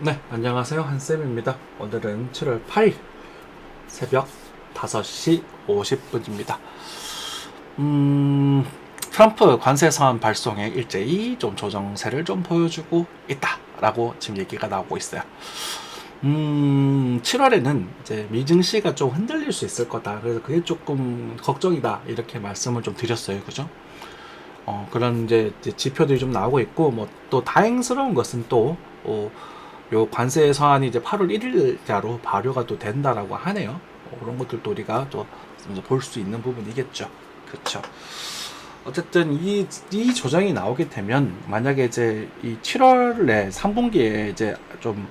네, 안녕하세요. 한쌤입니다. 오늘은 7월 8일 새벽 5시 50분입니다. 트럼프 관세 서한 발송에 일제히 좀 조정세를 좀 보여주고 있다라고 지금 얘기가 나오고 있어요. 7월에는 이제 미증시가 좀 흔들릴 수 있을 거다. 그래서 그게 조금 걱정이다. 이렇게 말씀을 좀 드렸어요. 그죠? 그런 이제 지표들이 좀 나오고 있고, 뭐 또 다행스러운 것은 또, 요 관세 서한이 이제 8월 1일자로 발효가 또 된다라고 하네요. 그런 것들도 우리가 또 볼 수 있는 부분이겠죠. 그렇죠. 어쨌든 이 조정이 나오게 되면 만약에 이제 이 7월에 3분기에 이제 좀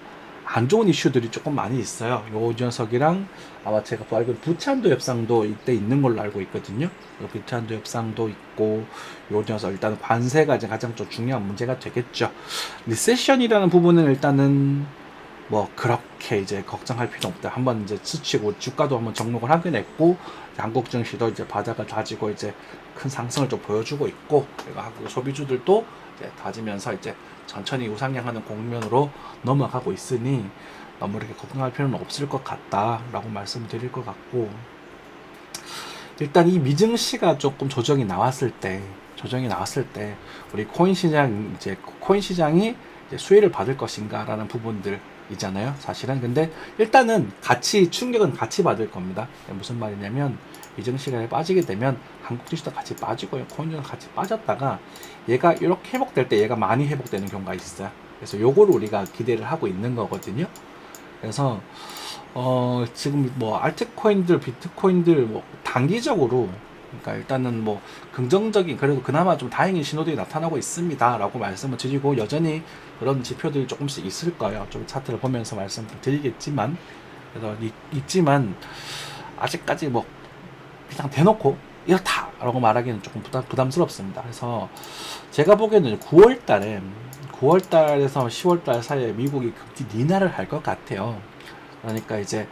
안 좋은 이슈들이 조금 많이 있어요. 요 녀석이랑 아마 제가 알기로 부채한도 협상도 이때 있는 걸로 알고 있거든요. 요 부채한도 협상도 있고 요 녀석 일단 관세가 이제 가장 좀 중요한 문제가 되겠죠. 리세션이라는 부분은 일단은 뭐 그렇게 이제 걱정할 필요 없다. 한번 이제 스치고 주가도 한번 정록을 하긴 했고 한국 증시도 이제 바닥을 다지고 이제 큰 상승을 좀 보여주고 있고 그리고 한국 소비주들도 이제 다지면서 이제 천천히 우상향하는 국면으로 넘어가고 있으니 너무 이렇게 걱정할 필요는 없을 것 같다라고 말씀드릴 것 같고 일단 이 미증시가 조금 조정이 나왔을 때 우리 코인 시장이 이제 수혜를 받을 것인가라는 부분들 이잖아요. 사실은 근데 일단은 같이 충격은 같이 받을 겁니다. 무슨 말이냐면 미증시가 빠지게 되면 한국 증시도 같이 빠지고요. 코인도 같이 빠졌다가 얘가 이렇게 회복될 때 얘가 많이 회복되는 경우가 있어요. 그래서 요거를 우리가 기대를 하고 있는 거거든요. 그래서 지금 뭐 알트코인들, 비트코인들 뭐 단기적으로 그러니까 일단은 뭐 긍정적인 그래도 그나마 좀 다행인 신호들이 나타나고 있습니다라고 말씀을 드리고 여전히 그런 지표들이 조금씩 있을 거예요. 좀 차트를 보면서 말씀을 드리겠지만 그래서 있지만 아직까지 뭐 그냥 대놓고 이렇다라고 말하기는 조금 부담스럽습니다. 그래서 제가 보기에는 9월 달에서 10월 달 사이에 미국이 극히 니나를 할 것 같아요. 그러니까 이제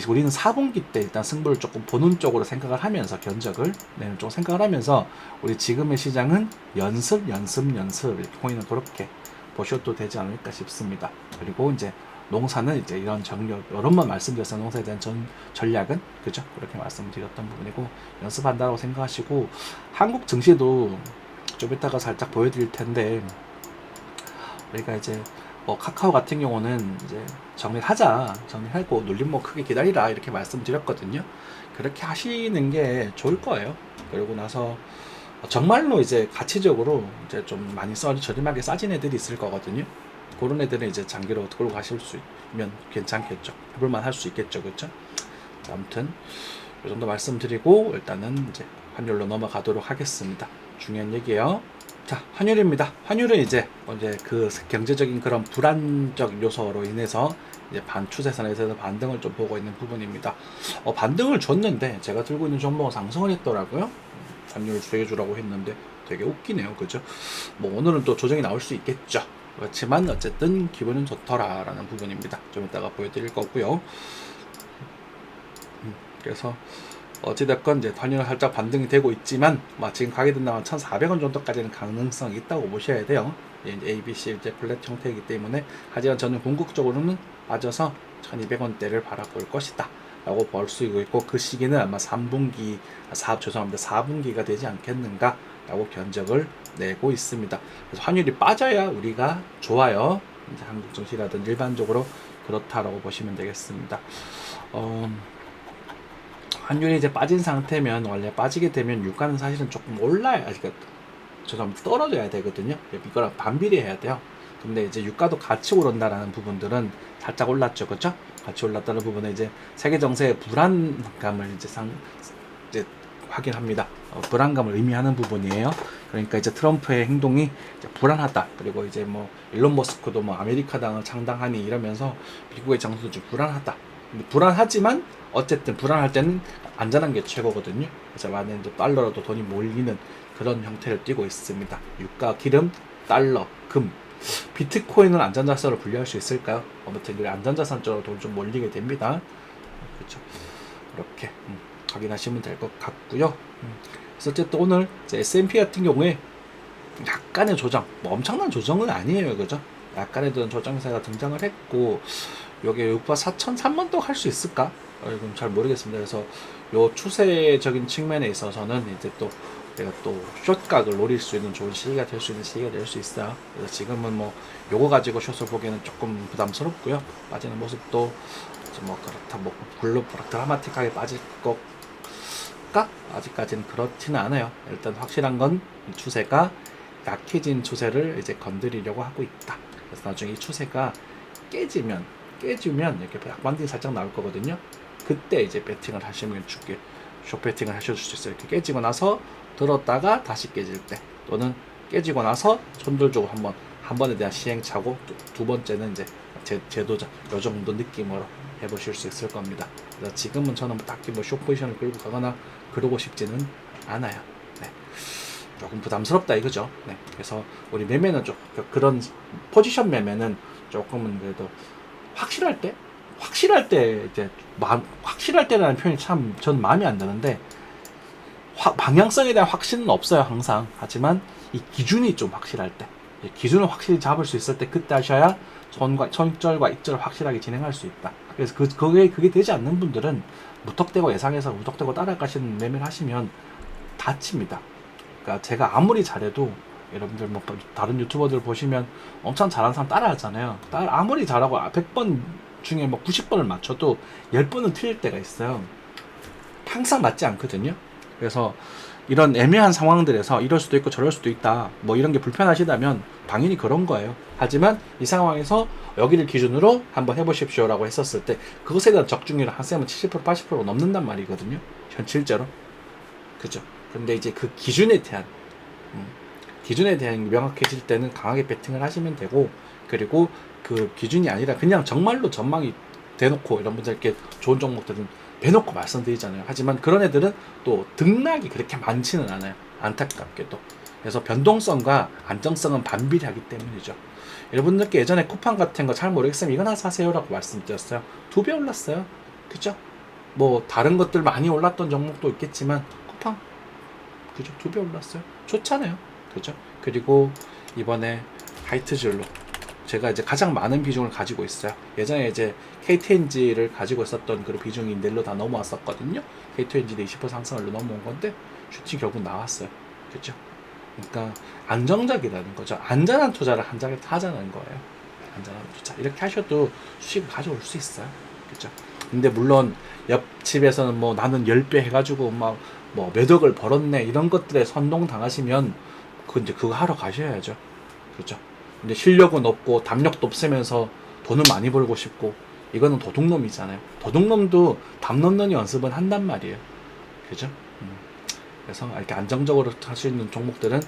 우리는 4분기 때 일단 승부를 조금 보는 쪽으로 생각을 하면서 견적을 내는 쪽 생각을 하면서 우리 지금의 시장은 연습 이렇게 코인은 그렇게 보셔도 되지 않을까 싶습니다. 그리고 이제 농사는 이제 이런 전략 여러 번 말씀드렸어요. 농사에 대한 전략은 그죠? 그렇게 말씀드렸던 부분이고 연습한다고 생각하시고 한국 증시도 좀 이따가 살짝 보여드릴 텐데 우리가 이제 뭐 카카오 같은 경우는 이제 정리하고 눌림 뭐 크게 기다리라 이렇게 말씀드렸거든요. 그렇게 하시는 게 좋을 거예요. 그러고 나서 정말로 이제 가치적으로 이제 좀 많이 저렴하게 싸진 애들이 있을 거거든요. 그런 애들은 이제 장기로 끌고 가실 수 있으면 괜찮겠죠. 해볼만 할 수 있겠죠. 그렇죠? 아무튼 이 정도 말씀드리고 일단은 이제 환율로 넘어가도록 하겠습니다. 중요한 얘기예요. 자, 환율입니다. 환율은 이제 그 경제적인 그런 불안적 요소로 인해서 이제 추세선에서 반등을 좀 보고 있는 부분입니다. 반등을 줬는데 제가 들고 있는 종목은 상승을 했더라고요. 환율을 주해주라고 했는데 되게 웃기네요. 그죠? 뭐 오늘은 또 조정이 나올 수 있겠죠. 그렇지만 어쨌든 기분은 좋더라라는 부분입니다. 좀 이따가 보여드릴 거고요. 그래서 어찌됐건 이제 환율은 살짝 반등이 되고 있지만 지금 가게 된다면 1,400원 정도까지는 가능성이 있다고 보셔야 돼요. 이제 ABC 이제 플랫 형태이기 때문에 하지만 저는 궁극적으로는 빠져서 1,200원대를 바라볼 것이다 라고 볼 수 있고 그 시기는 아마 4분기가 되지 않겠는가 라고 견적을 내고 있습니다. 그래서 환율이 빠져야 우리가 좋아요. 이제 한국 증시라든 일반적으로 그렇다라고 보시면 되겠습니다. 환율이 이제 빠진 상태면 원래 빠지게 되면 유가는 사실은 조금 올라야 그러니까 좀 떨어져야 되거든요. 이거랑 반비례해야 돼요. 근데 이제 유가도 같이 오른다라는 부분들은 살짝 올랐죠, 그렇죠? 같이 올랐다는 부분은 이제 세계 정세의 불안감을 이제 확인합니다. 불안감을 의미하는 부분이에요. 그러니까 이제 트럼프의 행동이 이제 불안하다. 그리고 이제 뭐 일론 머스크도 뭐 아메리카당을 창당하니 이러면서 미국의 정서도 좀 불안하다. 근데 불안하지만 어쨌든 불안할 때는 안전한 게 최고거든요. 그래서 만약에 달러로도 돈이 몰리는 그런 형태를 띠고 있습니다. 유가, 기름, 달러, 금. 비트코인은 안전자산으로 분류할 수 있을까요? 아무튼 안전자산 쪽으로 돈 좀 몰리게 됩니다. 그렇죠. 이렇게 확인하시면 될 것 같고요. 그래서 어쨌든 오늘 S&P 같은 경우에 약간의 조정, 뭐 엄청난 조정은 아니에요, 그죠? 약간의 조정세가 등장을 했고, 요게 6바 4,003번도 할 수 있을까? 이건 잘 모르겠습니다. 그래서 요 추세적인 측면에 있어서는 이제 또 내가 또 숏각을 노릴 수 있는 좋은 시기가 될 수 있는 시기가 될 수 있어요. 그래서 지금은 뭐 요거 가지고 숏을 보기에는 조금 부담스럽고요. 빠지는 모습도 뭐 그렇다 뭐 굴로 드라마틱하게 빠질 것까 아직까지는 그렇지는 않아요. 일단 확실한 건 이 추세가 약해진 추세를 이제 건드리려고 하고 있다. 그래서 나중에 이 추세가 깨지면 이렇게 약반등이 살짝 나올 거거든요. 그때 이제 배팅을 하시면 죽게 숏 배팅을 하실 수 있어요. 이렇게 깨지고 나서 들었다가 다시 깨질 때, 또는 깨지고 나서 손들주고 한 번에 대한 시행착오, 두 번째는 이제 제도자 요 정도 느낌으로 해보실 수 있을 겁니다. 그래서 지금은 저는 딱히 뭐 숏 포지션을 끌고 가거나 그러고 싶지는 않아요. 네. 조금 부담스럽다 이거죠. 네. 그래서 우리 매매는 좀 그런 포지션 매매는 조금은 그래도 확실할 때 이제 확실할 때라는 표현이 참 전 마음에 안 드는데, 방향성에 대한 확신은 없어요 항상. 하지만 이 기준이 좀 확실할 때, 기준을 확실히 잡을 수 있을 때 그때 하셔야 손절과 입절을 확실하게 진행할 수 있다. 그래서 그게 되지 않는 분들은 무턱대고 예상해서 무턱대고 따라가시는 매매를 하시면 다칩니다. 그러니까 제가 아무리 잘해도, 여러분들 뭐 다른 유튜버들 보시면 엄청 잘하는 사람 따라하잖아요. 아무리 잘하고 100번 중에 뭐 90번을 맞춰도 10번은 틀릴 때가 있어요. 항상 맞지 않거든요. 그래서 이런 애매한 상황들에서 이럴 수도 있고 저럴 수도 있다, 뭐 이런 게 불편하시다면 당연히 그런 거예요. 하지만 이 상황에서 여기를 기준으로 한번 해보십시오 라고 했었을 때 그것에 대한 적중률은 한 쌤은 70% 80% 넘는단 말이거든요, 실제로. 그죠? 근데 이제 그 기준에 대한 명확해질 때는 강하게 배팅을 하시면 되고, 그리고 그 기준이 아니라 그냥 정말로 전망이 대놓고, 이런 분들께 좋은 종목들은 대놓고 말씀드리잖아요. 하지만 그런 애들은 또 등락이 그렇게 많지는 않아요, 안타깝게도. 그래서 변동성과 안정성은 반비례하기 때문이죠. 여러분들께 예전에 쿠팡 같은 거 잘 모르겠으면 이거나 사세요 라고 말씀드렸어요. 2배 올랐어요. 그죠? 뭐 다른 것들 많이 올랐던 종목도 있겠지만 쿠팡, 그죠? 2배 올랐어요. 좋잖아요. 그죠? 그리고 이번에 하이트진로 제가 이제 가장 많은 비중을 가지고 있어요. 예전에 이제 KTNG를 가지고 있었던 그 비중이 넬로 다 넘어왔었거든요. KTNG도 20% 상승을 넘어온 건데 슈팅 결국 나왔어요. 그죠? 그러니까 안정적이라는 거죠. 안전한 투자를 하자는 거예요. 안전한 투자. 이렇게 하셔도 수익을 가져올 수 있어요. 그죠? 근데 물론 옆집에서는 뭐 나는 10배 해가지고 막 뭐 몇 억을 벌었네 이런 것들에 선동당하시면 이제 그거 하러 가셔야죠. 그죠? 근데 실력은 없고 담력도 없으면서 돈을 많이 벌고 싶고, 이거는 도둑놈이잖아요. 도둑놈도 담 넘는 연습은 한단 말이에요. 그죠? 그래서 이렇게 안정적으로 할 수 있는 종목들은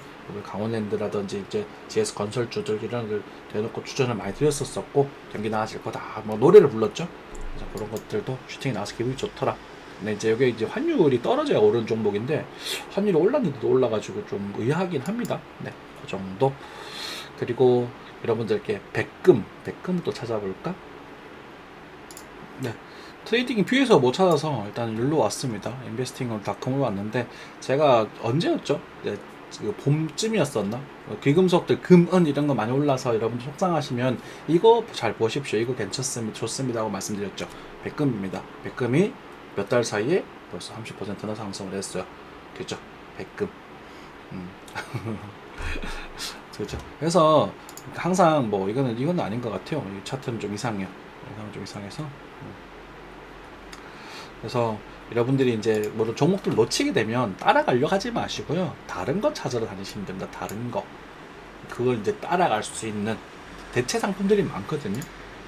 강원랜드라든지 이제 GS 건설주들 이런 걸 대놓고 추천을 많이 드렸었고, 경기 나아질 거다 뭐 노래를 불렀죠. 그래서 그런 것들도 슈팅이 나와서 기분이 좋더라. 근데 이제 여기 이제 환율이 떨어져야 오른 종목인데 환율이 올랐는데도 올라가지고 좀 의아하긴 합니다. 네, 그 정도. 그리고 여러분들께 백금 또 찾아볼까? 네, 트레이딩 뷰에서 못 찾아서 일단 일로 왔습니다. 인베스팅닷컴으로 왔는데, 제가 언제였죠? 네, 봄쯤이었었나? 귀금속들 금은 이런 거 많이 올라서 여러분들 속상하시면 이거 잘 보십시오. 이거 괜찮습니다, 좋습니다 하고 말씀드렸죠. 백금입니다. 백금이 몇 달 사이에 벌써 30%나 상승을 했어요. 그죠? 백금. 그죠? 그래서 항상 뭐 이건 아닌 것 같아요. 이 차트는 좀 이상해요. 영상은 좀 이상해서. 그래서 여러분들이 이제 뭐 종목들 놓치게 되면 따라가려고 하지 마시고요. 다른 거 찾으러 다니시면 됩니다. 다른 거. 그걸 이제 따라갈 수 있는 대체 상품들이 많거든요.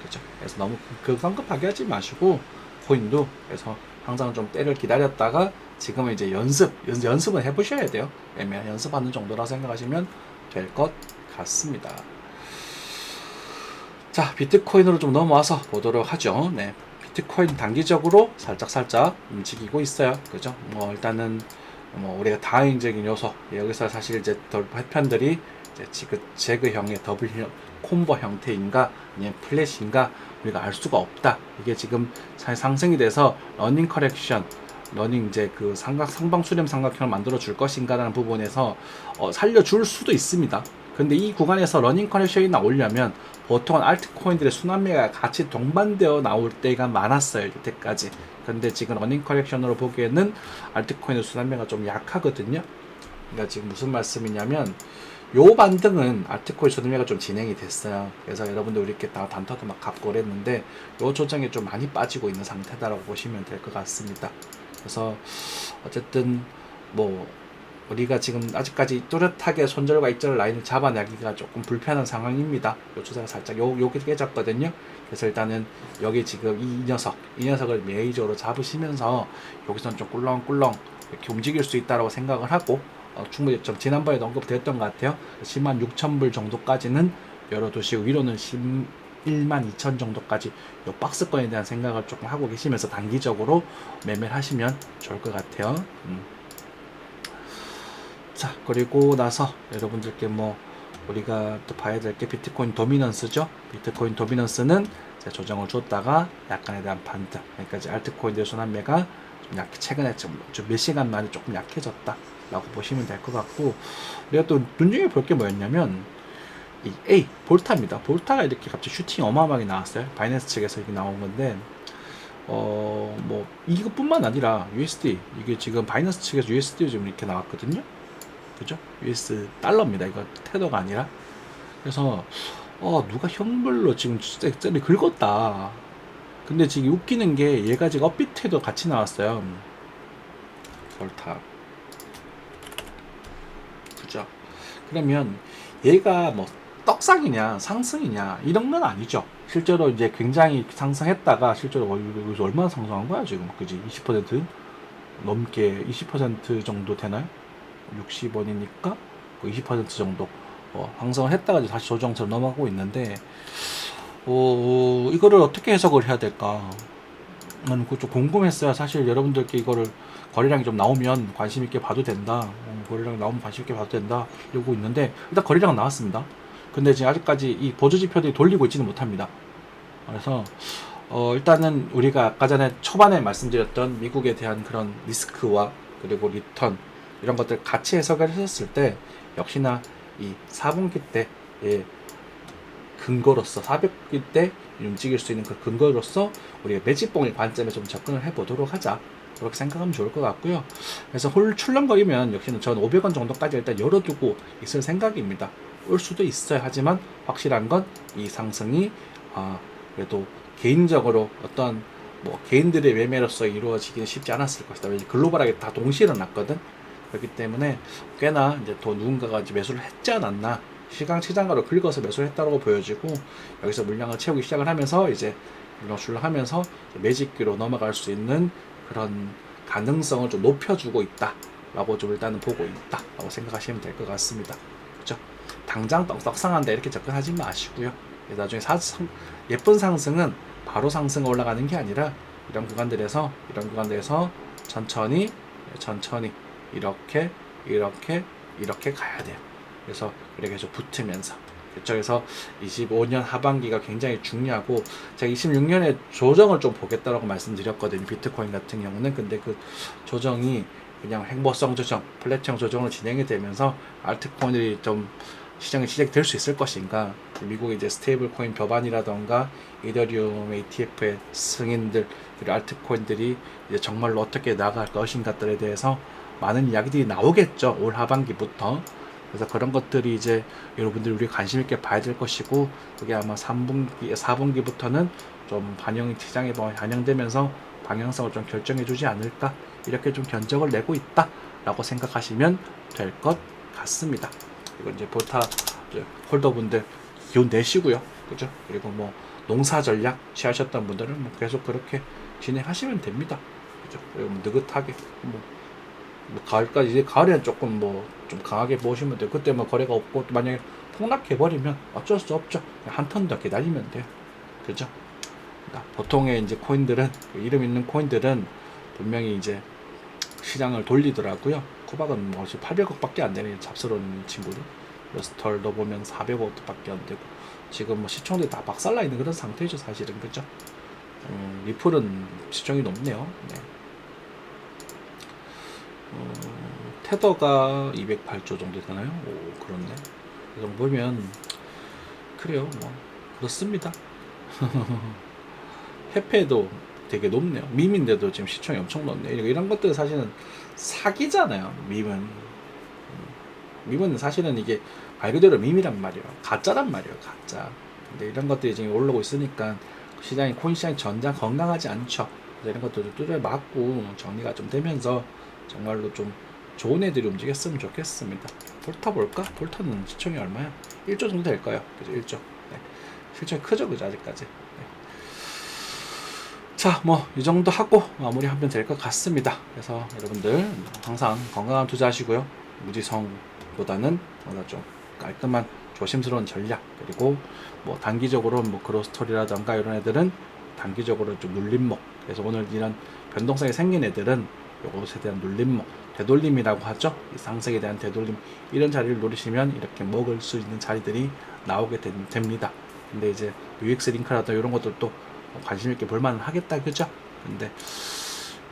그죠? 그래서 너무 성급하게 하지 마시고, 코인도 그래서 항상 좀 때를 기다렸다가 지금은 이제 연습은 해보셔야 돼요. 애매한 연습하는 정도라 생각하시면 될 것 같습니다. 자, 비트코인으로 좀 넘어와서 보도록 하죠. 네, 비트코인 단기적으로 살짝 움직이고 있어요. 그죠? 뭐 일단은 뭐 우리가 다행적인 요소, 여기서 사실 이제 회편들이 이제 제그형의 더블 콤보 형태인가 아니면 플랫인가 우리가 알 수가 없다. 이게 지금 상승이 돼서 러닝 커렉션, 러닝 이제 그 상방 수렴 삼각형을 만들어 줄 것인가라는 부분에서 살려줄 수도 있습니다. 근데 이 구간에서 러닝 커넥션이 나오려면 보통은 알트코인들의 순환매가 같이 동반되어 나올 때가 많았어요, 이때까지. 근데 지금 러닝 커넥션으로 보기에는 알트코인의 순환매가 좀 약하거든요. 그러니까 지금 무슨 말씀이냐면 요 반등은 알트코인 순환매가 좀 진행이 됐어요. 그래서 여러분들 이렇게 단타도 막 갚고 그랬는데 요 조정에 좀 많이 빠지고 있는 상태다라고 보시면 될 것 같습니다. 그래서 어쨌든 뭐 우리가 지금 아직까지 뚜렷하게 손절과 익절 라인을 잡아내기가 조금 불편한 상황입니다. 요 추세가 살짝 요게 깨졌거든요. 그래서 일단은 여기 지금 이 녀석을 메이저로 잡으시면서 여기서는 좀 꿀렁꿀렁 이렇게 움직일 수 있다라고 생각을 하고 충분히 좀 지난번에도 언급되었던 것 같아요. 106,000불 정도까지는 열어두시고 위로는 12,000 정도까지 요 박스권에 대한 생각을 조금 하고 계시면서 단기적으로 매매를 하시면 좋을 것 같아요. 자, 그리고 나서 여러분들께 뭐 우리가 또 봐야 될 게 비트코인 도미넌스죠. 비트코인 도미넌스는 조정을 줬다가 약간에 대한 반등. 그러니까 이제 알트코인들 순환매가 좀 최근에 좀 몇 시간 만에 조금 약해졌다라고 보시면 될 것 같고, 우리가 또 눈여겨 볼 게 뭐였냐면 이 볼타입니다. 볼타가 이렇게 갑자기 슈팅이 어마어마하게 나왔어요. 바이낸스 측에서 이게 나온 건데, 뭐 이것뿐만 아니라 USD, 이게 지금 바이낸스 측에서 USD 좀 이렇게 나왔거든요. 그죠? US 달러입니다. 이거 테더가 아니라. 그래서 누가 형별로 지금 쟤네 긁었다. 근데 지금 웃기는 게 얘가 지금 업비트에도 같이 나왔어요. 볼타. 그죠? 그러면 얘가 뭐 떡상이냐 상승이냐 이런 건 아니죠. 실제로 이제 굉장히 상승했다가 실제로 여기서 얼마나 상승한 거야 지금? 그지? 20% 넘게 20% 정도 되나요? 60원이니까 20% 정도 상승을 했다가 다시 조정처럼 넘어가고 있는데 이거를 어떻게 해석을 해야 될까? 나는 그거 좀 궁금했어요. 사실 여러분들께 이거를 거래량이 좀 나오면 관심 있게 봐도 된다. 거래량 나오면 관심 있게 봐도 된다. 이러고 있는데 일단 거래량 나왔습니다. 근데 지금 아직까지 이 보조 지표들이 돌리고 있지는 못합니다. 그래서 일단은 우리가 아까 전에 초반에 말씀드렸던 미국에 대한 그런 리스크와 그리고 리턴 이런 것들 같이 해석을 했었을 때 역시나 이 4분기 때의 근거로서 4분기 때 움직일 수 있는 그 근거로서 우리가 매집봉의 관점에 좀 접근을 해보도록 하자. 그렇게 생각하면 좋을 것 같고요. 그래서 홀 출렁거리면 역시는 전 500원 정도까지 일단 열어두고 있을 생각입니다. 올 수도 있어요. 하지만 확실한 건 이 상승이 그래도 개인적으로 어떤 뭐 개인들의 매매로서 이루어지기는 쉽지 않았을 것이다. 왜냐면 글로벌하게 다 동시에 일어났거든. 그렇기 때문에 꽤나 이제 또 누군가가 이제 매수를 했지 않았나, 시장가로 긁어서 매수를 했다고 보여지고 여기서 물량을 채우기 시작을 하면서 이제 물량 출렁하면서 매집기로 넘어갈 수 있는 그런 가능성을 좀 높여주고 있다라고 좀 일단은 보고 있다라고 생각하시면 될 것 같습니다. 그렇죠? 당장 떡상한다 이렇게 접근하지 마시고요. 나중에 예쁜 상승은 바로 상승 올라가는 게 아니라 이런 구간들에서 천천히 이렇게 가야 돼요. 그래서 그렇게 계속 붙으면서 그래서 25년 하반기가 굉장히 중요하고 제가 26년에 조정을 좀 보겠다라고 말씀드렸거든요. 비트코인 같은 경우는. 근데 그 조정이 그냥 행보성 조정, 플랫형 조정으로 진행이 되면서 알트코인들이 좀 시장이 시작될 수 있을 것인가, 미국의 이제 스테이블 코인 벼반이라던가 이더리움 ETF의 승인들, 그리고 알트코인들이 이제 정말로 어떻게 나갈 것인가들에 대해서 많은 이야기들이 나오겠죠. 올 하반기부터. 그래서 그런 것들이 이제 여러분들이 우리 관심 있게 봐야 될 것이고, 그게 아마 4분기부터는 좀 시장에 반영되면서 방향성을 좀 결정해 주지 않을까, 이렇게 좀 견적을 내고 있다라고 생각하시면 될 것 같습니다. 이거 이제 볼타 홀더분들 기운 내시고요. 그죠? 그리고 뭐 농사 전략 취하셨던 분들은 뭐 계속 그렇게 진행하시면 됩니다. 그죠? 그리고 뭐 느긋하게 뭐 가을까지, 이제 가을에는 조금 뭐 좀 강하게 보시면 돼요. 그때 뭐 거래가 없고 만약에 폭락해버리면 어쩔 수 없죠. 한 턴 더 기다리면 돼요. 그죠? 그러니까 보통의 이제 코인들은, 이름 있는 코인들은 분명히 이제 시장을 돌리더라고요. 코박은 뭐 800억밖에 안 되는 잡스러운 친구들. 러스털도 보면 400억밖에 안 되고 지금 뭐 시총들이 다 박살나 있는 그런 상태죠, 사실은. 그죠? 리플은 시총이 높네요. 네. 테더가 208조 정도 되나요? 오, 그렇네. 그래서 보면 그래요. 뭐 그렇습니다. 해패도 되게 높네요. 밈인데도 지금 시청이 엄청 높네요. 이런 것들은 사실은 사기잖아요. 밈은 사실은 이게 말 그대로 밈이란 말이에요. 가짜란 말이에요. 가짜. 근데 이런 것들이 지금 올라오고 있으니까 시장이 코인 시장이 전장 건강하지 않죠. 이런 것들도 뚜렷 맞고 정리가 좀 되면서 정말로 좀 좋은 애들이 움직였으면 좋겠습니다. 볼타 볼까? 볼타는 시총이 얼마야? 1조 정도 될 거예요. 그죠? 1조. 네. 실총이 크죠, 그죠? 아직까지. 네. 자, 뭐 이 정도 하고 마무리하면 될 것 같습니다. 그래서 여러분들 항상 건강한 투자하시고요. 무지성보다는 뭔가 좀 깔끔한 조심스러운 전략, 그리고 뭐 단기적으로 뭐 그로스토리라던가 이런 애들은 단기적으로 좀 눌림목. 그래서 오늘 이런 변동성이 생긴 애들은 요것에 대한 눌림목, 되돌림이라고 하죠. 이 상승에 대한 되돌림, 이런 자리를 노리시면 이렇게 먹을 수 있는 자리들이 나오게 됩니다. 근데 이제 UX 링크라든가 이런 것도 관심 있게 볼만 하겠다, 그죠? 근데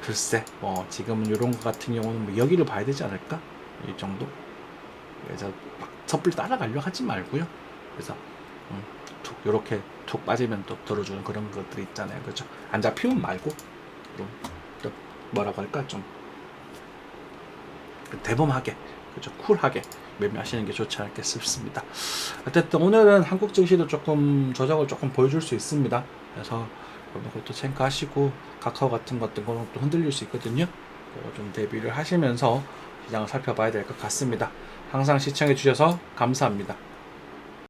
글쎄, 지금은 이런 것 같은 경우는 뭐 여기를 봐야 되지 않을까? 이 정도? 그래서 막 섣불리 따라가려고 하지 말고요. 그래서 툭 요렇게 툭 빠지면 또 들어주는 그런 것들이 있잖아요, 그죠? 안 잡히면 말고 좀 뭐라고 할까, 좀 대범하게, 그죠? 쿨하게 매매하시는 게 좋지 않을까 싶습니다. 어쨌든 오늘은 한국 증시도 조금 조정을 조금 보여줄 수 있습니다. 그래서 여러분 그것도 체크하시고, 카카오 같은 것들 또 흔들릴 수 있거든요. 좀 대비를 하시면서 시장을 살펴봐야 될 것 같습니다. 항상 시청해 주셔서 감사합니다.